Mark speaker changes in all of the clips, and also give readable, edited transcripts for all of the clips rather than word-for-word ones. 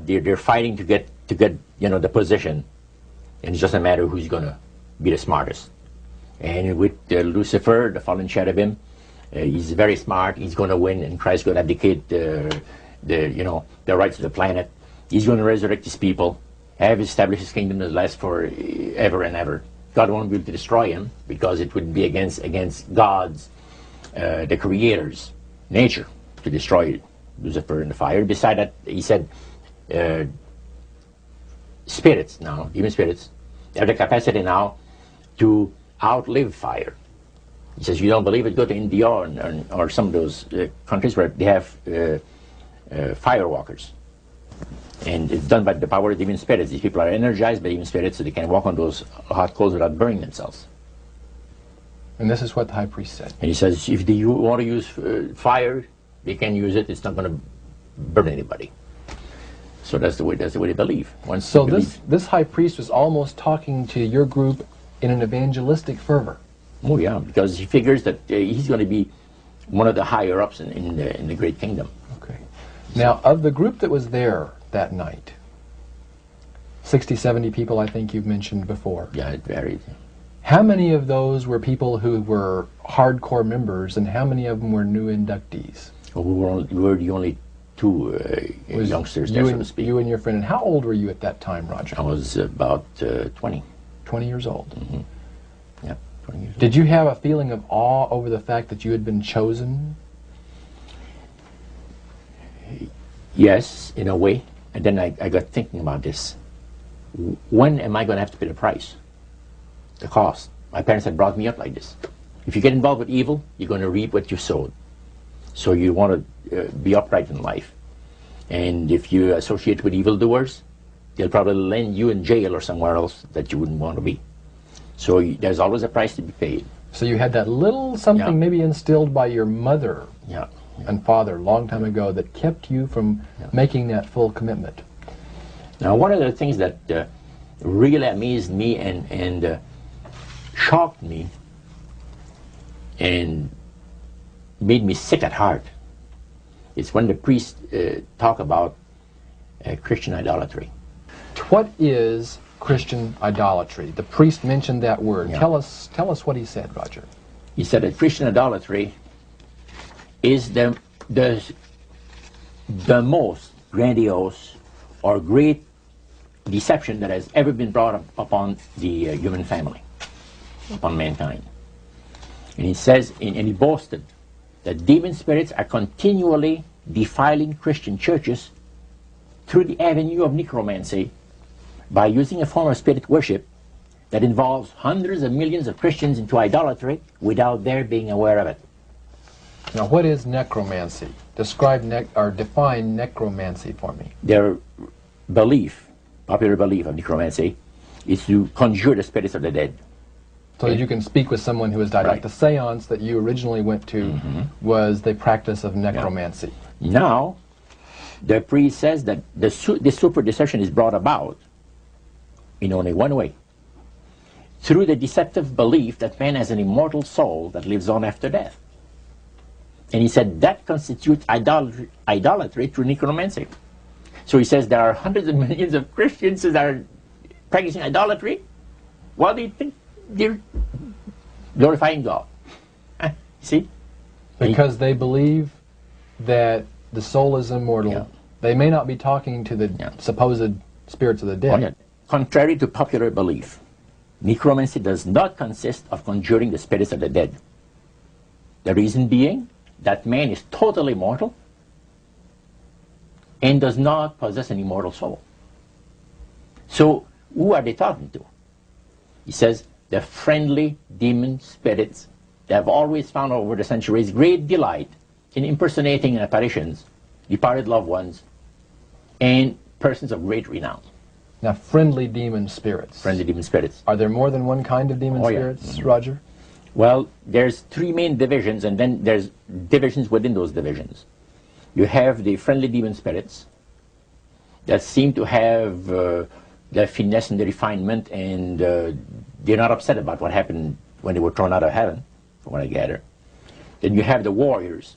Speaker 1: they're fighting to get the position, and it's just a matter of who's going to be the smartest. And with Lucifer, the fallen cherubim, he's very smart. He's going to win, and Christ's going to abdicate the rights of the planet. He's going to resurrect his people, have established his kingdom that lasts for ever and ever. God won't be able to destroy him because it would be against God's, the Creator's nature to destroy Lucifer in the fire. Beside that, he said, spirits now, even spirits, have the capacity now to outlive fire. He says, you don't believe it, go to India or some of those countries where they have fire walkers. And it's done by the power of demon spirits. These people are energized by demon spirits, so they can walk on those hot coals without burning themselves.
Speaker 2: And this is what the high priest said.
Speaker 1: And he says, if they want to use fire, they can use it. It's not going to burn anybody. So that's the way they believe.
Speaker 2: So this high priest was almost talking to your group in an evangelistic fervor.
Speaker 1: Oh yeah, because he figures that he's going to be one of the higher ups in the great kingdom.
Speaker 2: Okay. Now, of the group that was there that night, 60, 70 people, I think you've mentioned before.
Speaker 1: Yeah, it varied.
Speaker 2: How many of those were people who were hardcore members, and how many of them were new inductees?
Speaker 1: Well, we were the only two youngsters there, so to speak.
Speaker 2: You and your friend. And how old were you at that time, Roger?
Speaker 1: I was about 20.
Speaker 2: 20 years old.
Speaker 1: Mm-hmm. Yeah, 20 years old.
Speaker 2: Did you have a feeling of awe over the fact that you had been chosen?
Speaker 1: Yes, in a way. And then I got thinking about this. When am I going to have to pay the price? The cost. My parents had brought me up like this. If you get involved with evil, you're going to reap what you sowed. So you want to be upright in life. And if you associate with evildoers, they'll probably land you in jail or somewhere else that you wouldn't want to be. So there's always a price to be paid.
Speaker 2: So you had that little something maybe instilled by your mother and father a long time ago that kept you from making that full commitment.
Speaker 1: Now, one of the things that really amazed me and shocked me and made me sick at heart is when the priests talk about Christian idolatry.
Speaker 2: What is Christian idolatry? The priest mentioned that word.
Speaker 1: Yeah.
Speaker 2: Tell us what he said, Roger.
Speaker 1: He said that Christian idolatry is the most grandiose or great deception that has ever been brought up upon the human family, upon mankind. And he says, and he boasted, that demon spirits are continually defiling Christian churches through the avenue of necromancy by using a form of spirit worship that involves hundreds of millions of Christians into idolatry without their being aware of it.
Speaker 2: Now, what is necromancy? Describe or define necromancy for me.
Speaker 1: Their belief, popular belief of necromancy, is to conjure the spirits of the dead.
Speaker 2: So that you can speak with someone who has died.
Speaker 1: Right.
Speaker 2: Like the seance that you originally went to was the practice of necromancy.
Speaker 1: Yeah. Now, the priest says that the super deception is brought about in only one way. Through the deceptive belief that man has an immortal soul that lives on after death. And he said that constitutes idolatry through necromancy. So he says there are hundreds of millions of Christians that are practicing idolatry. Well, they think they're glorifying God. See?
Speaker 2: Because they believe that the soul is immortal.
Speaker 1: Yeah.
Speaker 2: They may not be talking to the supposed spirits of the dead.
Speaker 1: Oh, yeah. Contrary to popular belief, necromancy does not consist of conjuring the spirits of the dead. The reason being that man is totally mortal and does not possess an immortal soul. So who are they talking to? He says the friendly demon spirits that have always found over the centuries great delight in impersonating in apparitions departed loved ones and persons of great renown.
Speaker 2: Now, friendly demon spirits.
Speaker 1: Friendly demon spirits.
Speaker 2: Are there more than one kind of demon spirits, Roger?
Speaker 1: Well, there's three main divisions, and then there's divisions within those divisions. You have the friendly demon spirits that seem to have the finesse and the refinement, and they're not upset about what happened when they were thrown out of heaven, from what I gather. Then you have the warriors.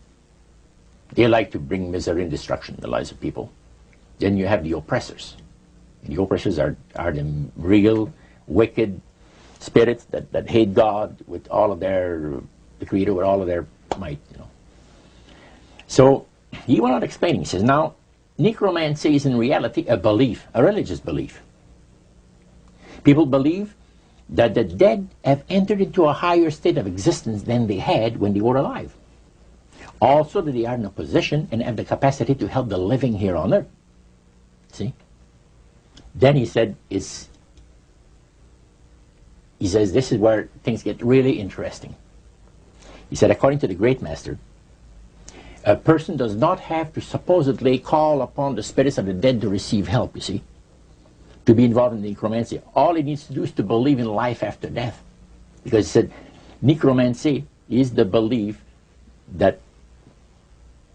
Speaker 1: They like to bring misery and destruction in the lives of people. then you have the oppressors. And the oppressors are the real wicked spirits that hate God with all of their, the Creator with all of their might, you know. So he went on explaining. He says, now, necromancy is in reality a belief, a religious belief. People believe that the dead have entered into a higher state of existence than they had when they were alive. Also that they are in a position and have the capacity to help the living here on earth. See? Then he said, he says, this is where things get really interesting. He said, according to the great master, a person does not have to supposedly call upon the spirits of the dead to receive help, you see, to be involved in necromancy. All he needs to do is to believe in life after death. Because he said, necromancy is the belief that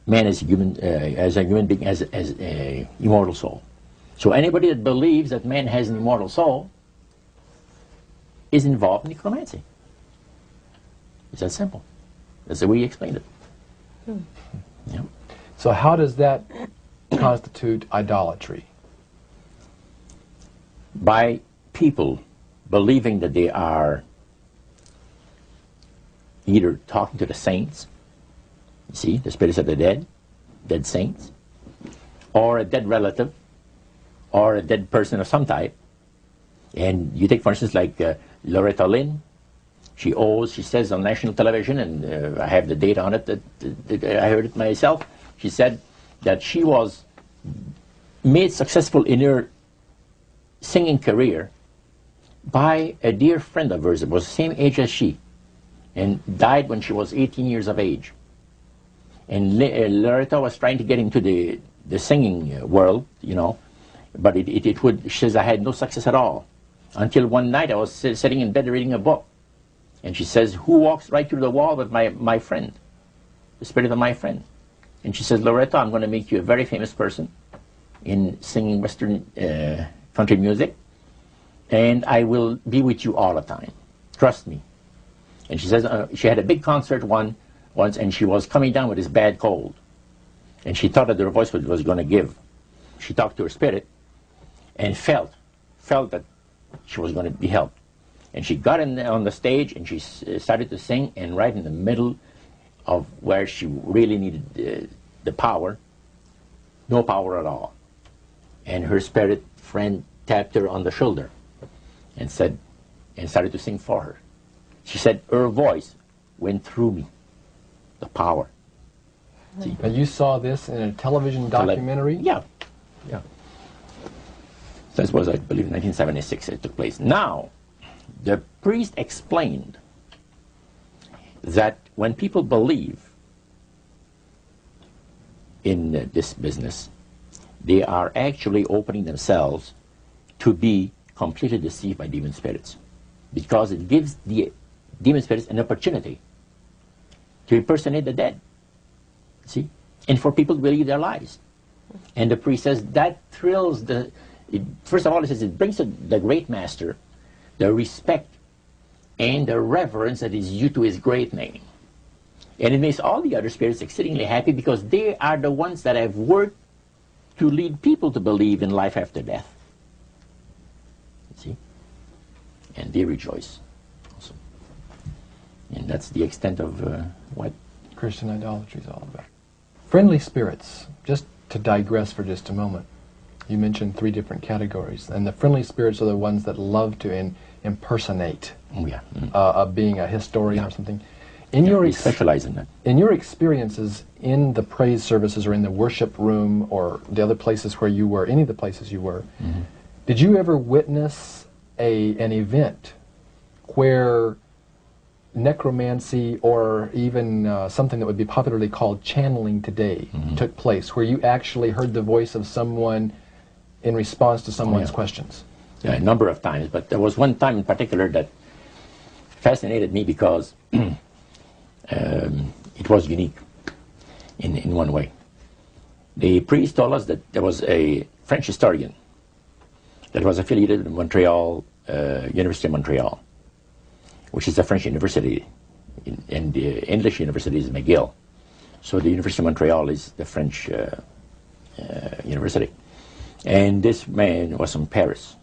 Speaker 1: man is as a human being, as an immortal soul. So anybody that believes that man has an immortal soul is involved in necromancy. It's that simple. That's the way he explained it. Yeah.
Speaker 2: So how does that constitute idolatry?
Speaker 1: By people believing that they are either talking to the saints, you see, the spirits of the dead saints, or a dead relative, or a dead person of some type. And you take, for instance, like Loretta Lynn. She says on national television, and I have the data on it, that I heard it myself. She said that she was made successful in her singing career by a dear friend of hers that was the same age as she, and died when she was 18 years of age. And Loretta was trying to get into the singing world, you know, but she says, I had no success at all. Until one night I was sitting in bed reading a book. And she says, who walks right through the wall with my friend, the spirit of my friend? And she says, Loretta, I'm going to make you a very famous person in singing Western country music, and I will be with you all the time. Trust me. And she says, she had a big concert once, and she was coming down with this bad cold. And she thought that her voice was going to give. She talked to her spirit and felt that she was going to be helped. And she got on the stage and she started to sing, and right in the middle of where she really needed the power, no power at all. And her spirit friend tapped her on the shoulder and started to sing for her. She said her voice went through me, the power. See?
Speaker 2: And you saw this in a television documentary?
Speaker 1: Yeah. This was, I believe, 1976 it took place. Now, the priest explained that when people believe in this business, they are actually opening themselves to be completely deceived by demon spirits, because it gives the demon spirits an opportunity to impersonate the dead, see, and for people to believe their lies. And the priest says that thrills first of all, he says it brings to the great master the respect and the reverence that is due to his great name. And it makes all the other spirits exceedingly happy, because they are the ones that have worked to lead people to believe in life after death. See? And they rejoice also. And that's the extent of what
Speaker 2: Christian idolatry is all about. Friendly spirits, just to digress for just a moment. You mentioned 3 different categories, and the friendly spirits are the ones that love to impersonate being a historian or something.
Speaker 1: We specialize in that.
Speaker 2: In your experiences in the praise services or in the worship room or the other places where you were, any of the places you were, did you ever witness an event where necromancy, or even something that would be popularly called channeling today, took place, where you actually heard the voice of someone in response to someone's questions?
Speaker 1: Yeah, a number of times, but there was one time in particular that fascinated me, because it was unique in one way. The priest told us that there was a French historian that was affiliated with Montreal, University of Montreal, which is a French university, and the English university is McGill. So the University of Montreal is the French university. And this man was from Paris.